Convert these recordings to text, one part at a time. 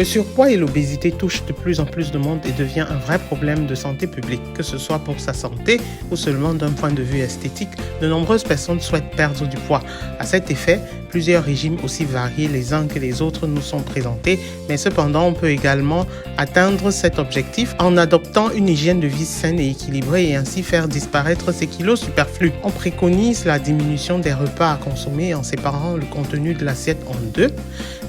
Le surpoids et l'obésité touchent de plus en plus de monde et devient un vrai problème de santé publique, que ce soit pour sa santé ou seulement d'un point de vue esthétique. De nombreuses personnes souhaitent perdre du poids. À cet effet, plusieurs régimes aussi variés les uns que les autres nous sont présentés, mais cependant on peut également atteindre cet objectif en adoptant une hygiène de vie saine et équilibrée et ainsi faire disparaître ces kilos superflus. On préconise la diminution des repas à consommer en séparant le contenu de l'assiette en deux,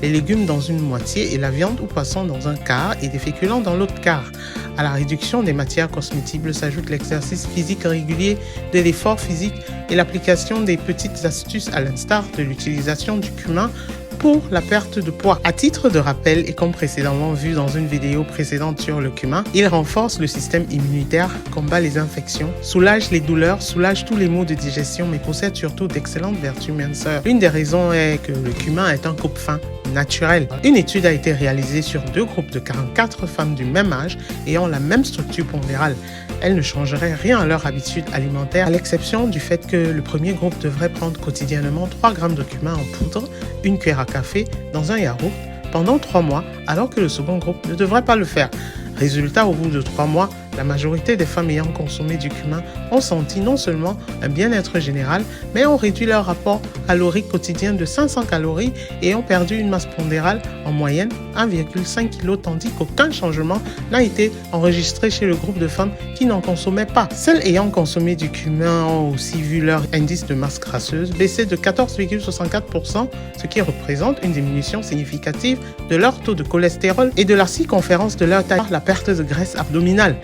les légumes dans une moitié et la viande ou poisson dans un quart et des féculents dans l'autre quart. À la réduction des matières cosmétibles s'ajoute l'exercice physique régulier, de l'effort physique et l'application des petites astuces à l'instar de l'utilisation du cumin pour la perte de poids. À titre de rappel et comme précédemment vu dans une vidéo précédente sur le cumin, il renforce le système immunitaire, combat les infections, soulage les douleurs, soulage tous les maux de digestion mais possède surtout d'excellentes vertus minceurs. L'une des raisons est que le cumin est un coupe-faim naturel. Une étude a été réalisée sur 2 groupes de 44 femmes du même âge ayant la même structure pondérale. Elles ne changeraient rien à leur habitude alimentaire, à l'exception du fait que le premier groupe devrait prendre quotidiennement 3 grammes de cumin en poudre, une cuillère à café dans un yaourt pendant 3 mois, alors que le second groupe ne devrait pas le faire. Résultat, au bout de 3 mois, la majorité des femmes ayant consommé du cumin ont senti non seulement un bien-être général, mais ont réduit leur rapport calorique quotidien de 500 calories et ont perdu une masse pondérale en moyenne 1,5 kg, tandis qu'aucun changement n'a été enregistré chez le groupe de femmes qui n'en consommaient pas. Celles ayant consommé du cumin ont aussi vu leur indice de masse grasseuse baisser de 14,64%, ce qui représente une diminution significative de leur taux de cholestérol et de la circonférence de leur taille, la perte de graisse abdominale.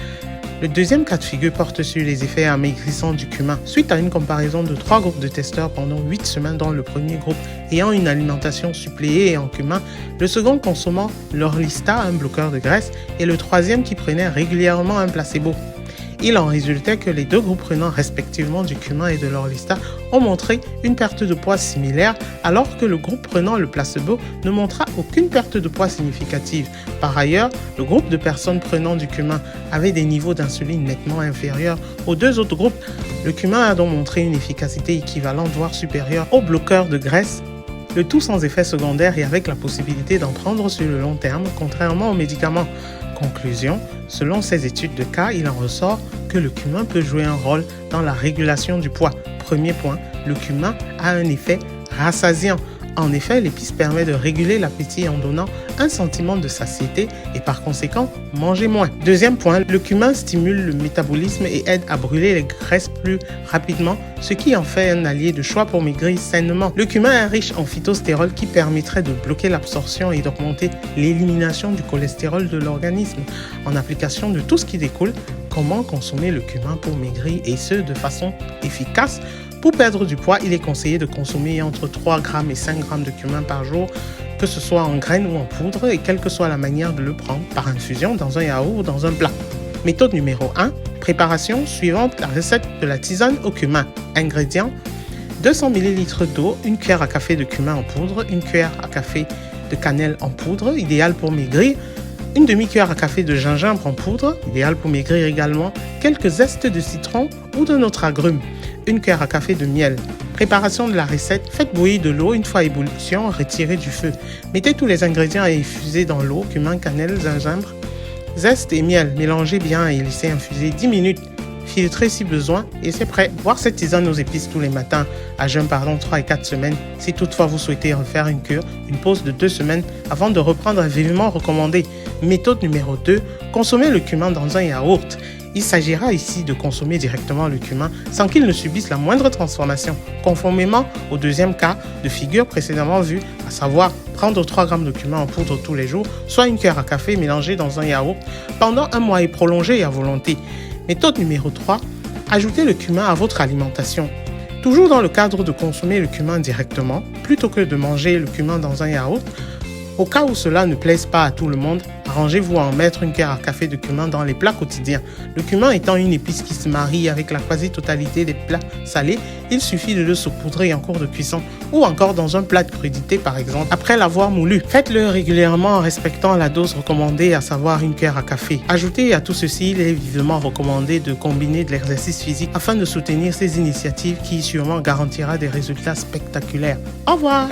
Le deuxième cas de figure porte sur les effets amaigrissants du cumin. Suite à une comparaison de 3 groupes de testeurs pendant 8 semaines, dont le premier groupe ayant une alimentation suppléée en cumin, le second consommant l'Orlista, un bloqueur de graisse, et le troisième qui prenait régulièrement un placebo. Il en résultait que les 2 groupes prenant respectivement du cumin et de l'Orlista ont montré une perte de poids similaire, alors que le groupe prenant le placebo ne montra aucune perte de poids significative. Par ailleurs, le groupe de personnes prenant du cumin avait des niveaux d'insuline nettement inférieurs aux 2 autres groupes. Le cumin a donc montré une efficacité équivalente, voire supérieure au bloqueur de graisse, le tout sans effet secondaire et avec la possibilité d'en prendre sur le long terme, contrairement aux médicaments. Conclusion, selon ces études de cas, il en ressort que le cumin peut jouer un rôle dans la régulation du poids. Premier point, le cumin a un effet rassasiant. En effet, l'épice permet de réguler l'appétit en donnant un sentiment de satiété et par conséquent, manger moins. Deuxième point, le cumin stimule le métabolisme et aide à brûler les graisses plus rapidement, ce qui en fait un allié de choix pour maigrir sainement. Le cumin est riche en phytostérol qui permettrait de bloquer l'absorption et d'augmenter l'élimination du cholestérol de l'organisme. En application de tout ce qui découle, comment consommer le cumin pour maigrir et ce de façon efficace? Pour perdre du poids, il est conseillé de consommer entre 3 grammes et 5 grammes de cumin par jour, que ce soit en graines ou en poudre, et quelle que soit la manière de le prendre, par infusion, dans un yaourt ou dans un plat. Méthode numéro 1, préparation suivante la recette de la tisane au cumin. Ingrédients, 200 ml d'eau, une cuillère à café de cumin en poudre, une cuillère à café de cannelle en poudre, idéal pour maigrir, une demi-cuillère à café de gingembre en poudre, idéal pour maigrir également, quelques zestes de citron ou d'un autre agrume, une cuillère à café de miel. Préparation de la recette, faites bouillir de l'eau une fois ébullition, retirez du feu. Mettez tous les ingrédients à infuser dans l'eau, cumin, cannelle, gingembre, zeste et miel. Mélangez bien et laissez infuser 10 minutes. Filtrez si besoin et c'est prêt. Boire cette tisane aux épices tous les matins à jeûne 3 et 4 semaines. Si toutefois vous souhaitez refaire une cure, une pause de 2 semaines avant de reprendre est vivement recommandé. Méthode numéro 2, consommer le cumin dans un yaourt. Il s'agira ici de consommer directement le cumin sans qu'il ne subisse la moindre transformation, conformément au deuxième cas de figure précédemment vu, à savoir prendre 3 grammes de cumin en poudre tous les jours, soit une cuillère à café mélangée dans un yaourt pendant 1 mois et prolongée à volonté. Méthode numéro 3, ajoutez le cumin à votre alimentation. Toujours dans le cadre de consommer le cumin directement, plutôt que de manger le cumin dans un yaourt, au cas où cela ne plaise pas à tout le monde, arrangez-vous à en mettre une cuillère à café de cumin dans les plats quotidiens. Le cumin étant une épice qui se marie avec la quasi-totalité des plats salés, il suffit de le saupoudrer en cours de cuisson ou encore dans un plat de crudité par exemple, après l'avoir moulu. Faites-le régulièrement en respectant la dose recommandée, à savoir une cuillère à café. Ajoutez à tout ceci, il est vivement recommandé de combiner de l'exercice physique afin de soutenir ces initiatives qui sûrement garantira des résultats spectaculaires. Au revoir!